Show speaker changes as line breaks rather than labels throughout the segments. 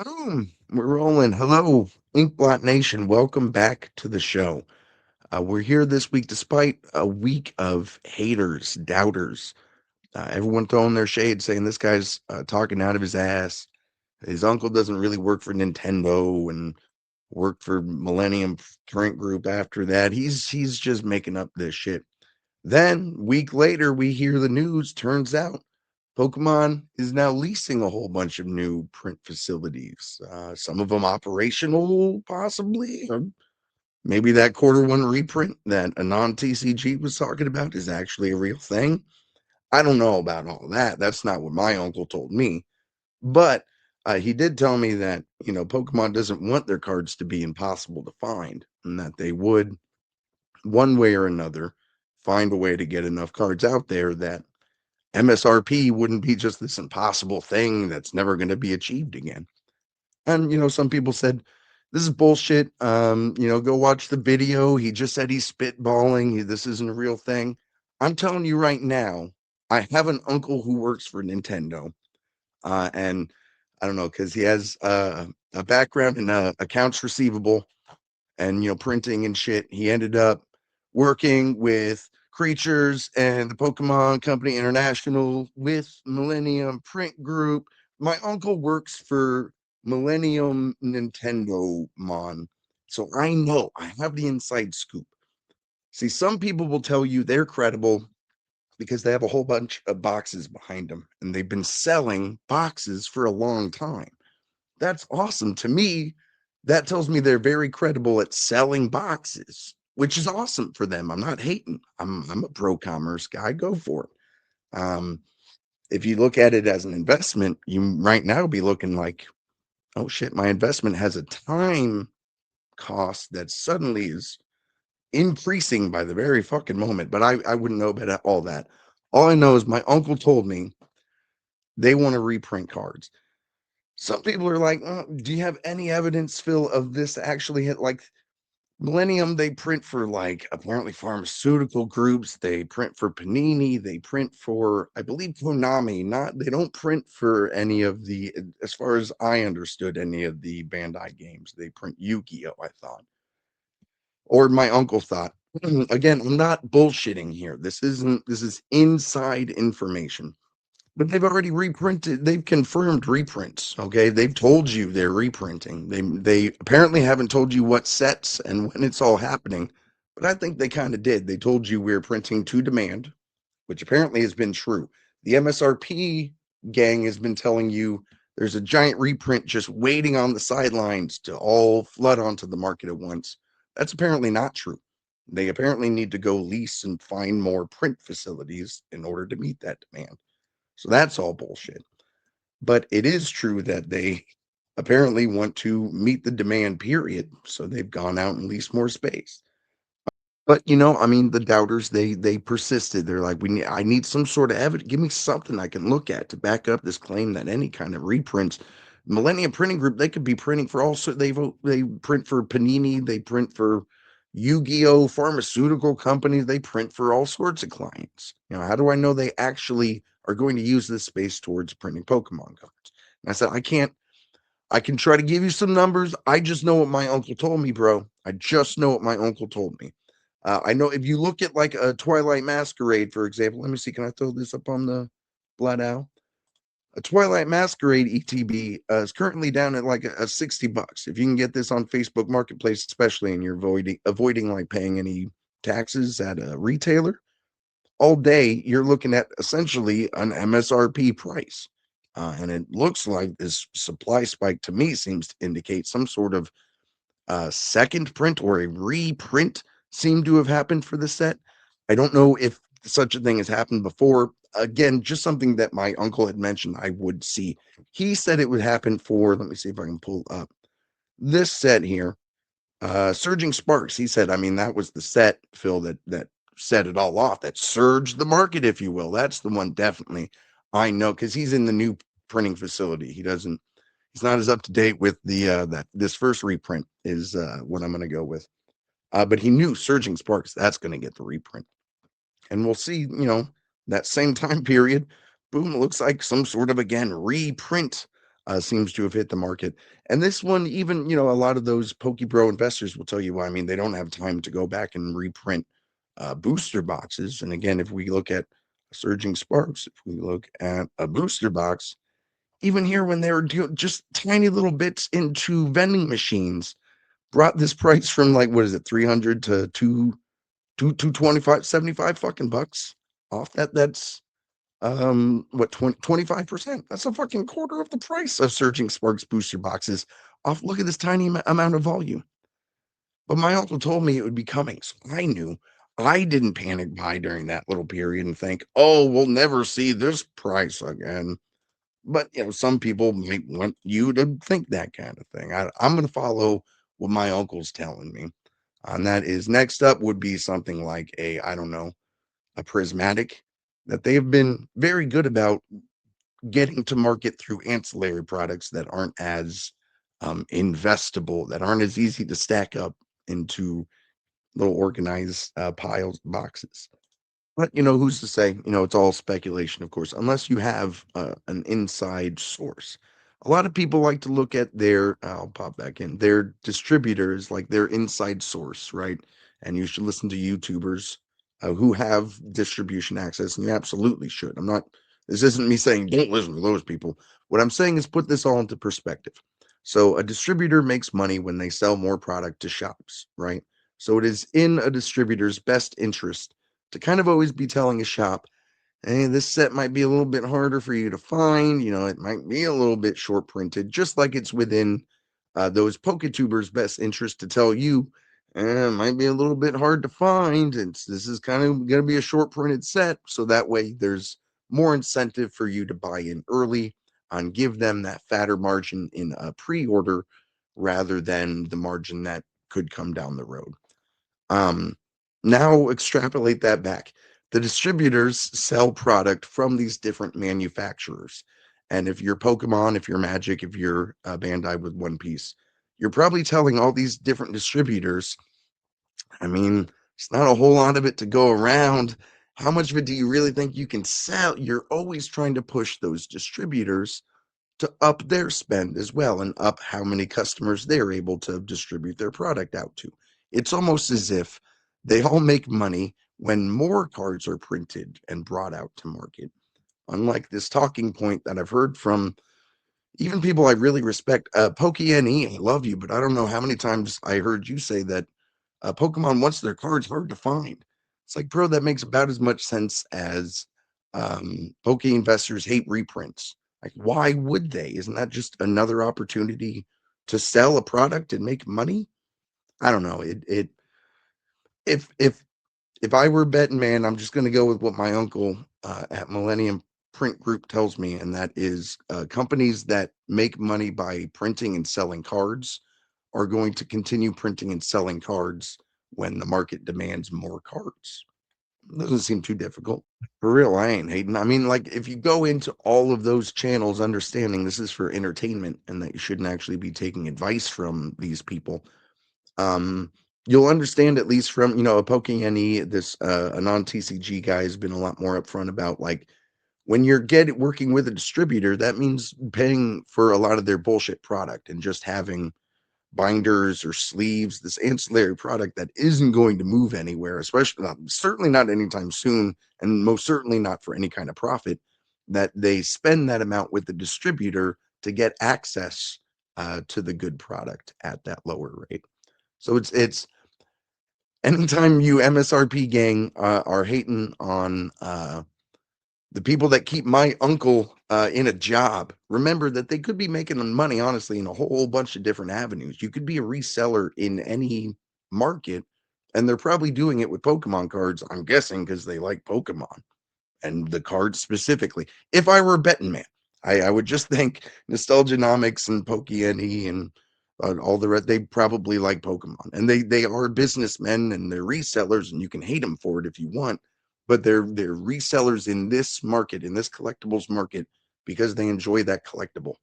Boom. We're rolling. Hello, Inkblot Nation. Welcome back to the show. We're here this week despite a week of haters, doubters, everyone throwing their shade, saying this guy's talking out of his ass. His uncle doesn't really work for Nintendo and worked for Millennium Print Group after that. He's just making up this shit. Then, week later, we hear the news. Turns out Pokemon is now leasing a whole bunch of new print facilities. Some of them operational, possibly. Or maybe that quarter one reprint that Anon TCG was talking about is actually a real thing. I don't know about all that. That's not what my uncle told me. But he did tell me that, Pokemon doesn't want their cards to be impossible to find and that they would, one way or another, find a way to get enough cards out there that MSRP wouldn't be just this impossible thing that's never going to be achieved again. And some people said this is bullshit. Go watch the video. He just said he's spitballing. This isn't a real thing. I'm telling you right now, I have an uncle who works for Nintendo, and I don't know because he has a background in accounts receivable and printing and shit. He ended up working with Creatures and the Pokemon Company International with Millennium Print Group. My uncle works for Millennium Nintendilleniumon, so I have the inside scoop. See, some people will tell you they're credible because they have a whole bunch of boxes behind them and they've been selling boxes for a long time. That's awesome. To me, that tells me they're very credible at selling boxes, which is awesome for them. I'm not hating. I'm a pro commerce guy. Go for it. If you look at it as an investment, you right now be looking like, oh shit, my investment has a time cost that suddenly is increasing by the very fucking moment. But I wouldn't know about all that. All I know is my uncle told me they want to reprint cards. Some people are like, "Oh, do you have any evidence, Phil, of this actually hit like Millennium? They print for like apparently pharmaceutical groups. They print for Panini. They print for, I believe, Konami. Not they don't print for any of the, as far as I understood, any of the Bandai games. They print Yu-Gi-Oh! I thought, or my uncle thought. Again, I'm not bullshitting here. This is inside information. But they've already reprinted. They've confirmed reprints. Okay, they've told you they're reprinting. They apparently haven't told you what sets and when it's all happening, but I think they kind of did. They told you we're printing to demand, which apparently has been true. The MSRP gang has been telling you there's a giant reprint just waiting on the sidelines to all flood onto the market at once. That's apparently not true. They apparently need to go lease and find more print facilities in order to meet that demand. So that's all bullshit. But it is true that they apparently want to meet the demand period. So they've gone out and leased more space. But I mean, the doubters they persisted. They're like, I need some sort of evidence. Give me something I can look at to back up this claim that any kind of reprints. Millennium Printing Group, they could be printing for also they print for Panini, they print for Yu-Gi-Oh! Pharmaceutical companies, they print for all sorts of clients. How do I know they actually are going to use this space towards printing Pokemon cards? And I said, I can try to give you some numbers. I just know what my uncle told me, bro. I just know what my uncle told me. I know if you look at like a Twilight Masquerade, for example, let me see. Can I throw this up on the Blood Owl? A Twilight Masquerade ETB is currently down at like a $60. If you can get this on Facebook Marketplace, especially, and you're avoiding like paying any taxes at a retailer, all day you're looking at essentially an MSRP price. And it looks like this supply spike to me seems to indicate some sort of second print or a reprint seemed to have happened for the set. I don't know if such a thing has happened before. Again, just something that my uncle had mentioned I would see. He said it would happen for, let me see if I can pull up this set here. Surging Sparks. He said, I mean, that was the set, Phil, that set it all off, that surged the market, if you will. That's the one definitely I know because he's in the new printing facility. He's not as up to date with the that this first reprint is what I'm going to go with. But he knew Surging Sparks that's going to get the reprint, and we'll see. That same time period, boom, it looks like some sort of again reprint seems to have hit the market. And this one, even, a lot of those Pokebro investors will tell you why. I mean, they don't have time to go back and reprint booster boxes. And again, if we look at Surging Sparks, if we look at a booster box, even here when they were doing just tiny little bits into vending machines, brought this price from like, what is it, 300 to 225, 75 fucking bucks off that's what, 25%. That's a fucking quarter of the price of Surging Sparks booster boxes off. Look at this tiny amount of volume. But my uncle told me it would be coming, so I knew. I didn't panic buy during that little period and think, oh, we'll never see this price again. But some people might want you to think that kind of thing. I'm going to follow what my uncle's telling me. And that is, next up would be something like I don't know, a prismatic, that they've been very good about getting to market through ancillary products that aren't as investable, that aren't as easy to stack up into little organized piles, boxes. But who's to say? It's all speculation, of course, unless you have an inside source. A lot of people like to look at their, I'll pop back in, their distributors, like their inside source, right? And you should listen to YouTubers who have distribution access, and you absolutely should. This isn't me saying don't listen to those people. What I'm saying is put this all into perspective. So a distributor makes money when they sell more product to shops, right? So it is in a distributor's best interest to kind of always be telling a shop, hey, this set might be a little bit harder for you to find. It might be a little bit short printed, just like it's within those PokeTubers' best interest to tell you, it might be a little bit hard to find. This is kind of going to be a short printed set. So that way there's more incentive for you to buy in early and give them that fatter margin in a pre order rather than the margin that could come down the road. Um, Now extrapolate that back. The distributors sell product from these different manufacturers. And if you're Pokemon, if you're Magic, if you're Bandai with One Piece, you're probably telling all these different distributors, I mean, it's not a whole lot of it to go around. How much of it do you really think you can sell? You're always trying to push those distributors to up their spend as well and up how many customers they're able to distribute their product out to. It's almost as if they all make money when more cards are printed and brought out to market. Unlike this talking point that I've heard from even people I really respect, PokeNE, I love you, but I don't know how many times I heard you say that Pokemon wants their cards hard to find. It's like, bro, that makes about as much sense as Poke investors hate reprints. Like, why would they? Isn't that just another opportunity to sell a product and make money? I don't know. If if if I were betting man, I'm just going to go with what my uncle at Millennium Print Group tells me, and that is companies that make money by printing and selling cards are going to continue printing and selling cards when the market demands more cards. Doesn't seem too difficult. For real, I ain't hating. I mean, like, if you go into all of those channels, understanding this is for entertainment and that you shouldn't actually be taking advice from these people, um, you'll understand at least from, a Poking NE, this a non-TCG guy has been a lot more upfront about like when you're working with a distributor, that means paying for a lot of their bullshit product and just having binders or sleeves, this ancillary product that isn't going to move anywhere, especially certainly not anytime soon, and most certainly not for any kind of profit, that they spend that amount with the distributor to get access to the good product at that lower rate. So it's anytime you MSRP gang are hating on the people that keep my uncle in a job, remember that they could be making money, honestly, in a whole bunch of different avenues. You could be a reseller in any market, and they're probably doing it with Pokemon cards, I'm guessing, because they like Pokemon and the cards specifically. If I were a betting man, I would just think Nostalgianomics and PokeNE and all the rest, they probably like Pokemon. And they are businessmen and they're resellers, and you can hate them for it if you want, but they're resellers in this market, in this collectibles market, because they enjoy that collectible.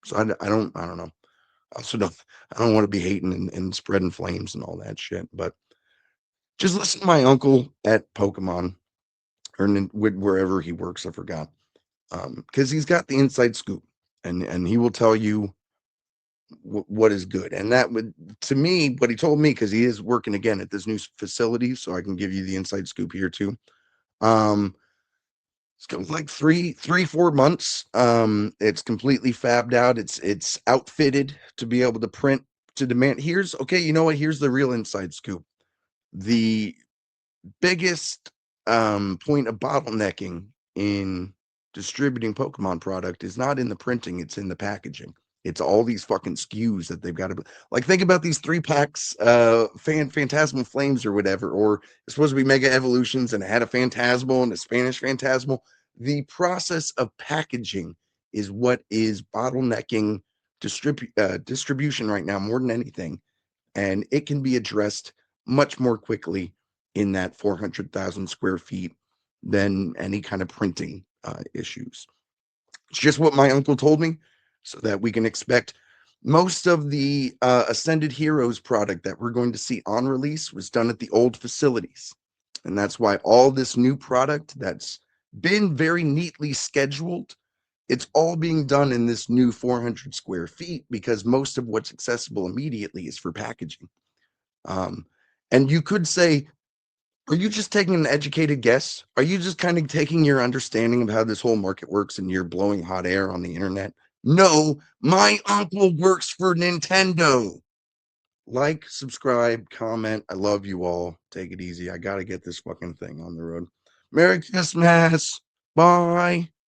So I don't know. I also don't want to be hating and spreading flames and all that shit. But just listen to my uncle at Pokemon or wherever he works. I forgot, because he's got the inside scoop. and he will tell you what is good. And that would, to me, what he told me, because he is working again at this new facility, so I can give you the inside scoop here too. Um, it's got like 4 months. It's completely fabbed out. It's outfitted to be able to print to demand. Here's okay. You know what? Here's the real inside scoop. The biggest point of bottlenecking in distributing Pokemon product is not in the printing, it's in the packaging. It's all these fucking SKUs that they've got to like. Think about these 3 packs, Phantasmal Flames or whatever, or it's supposed to be Mega Evolutions and it had a Phantasmal and a Spanish Phantasmal. The process of packaging is what is bottlenecking distribution right now more than anything, and it can be addressed much more quickly in that 400,000 square feet than any kind of printing issues. It's just what my uncle told me, so that we can expect most of the Ascended Heroes product that we're going to see on release was done at the old facilities. And that's why all this new product that's been very neatly scheduled, it's all being done in this new 400 square feet, because most of what's accessible immediately is for packaging. Um, and you could say, are you just taking an educated guess? Are you just kind of taking your understanding of how this whole market works and you're blowing hot air on the internet? No, my uncle works for Nintendo. Like, subscribe, comment. I love you all. Take it easy. I got to get this fucking thing on the road. Merry Christmas. Bye.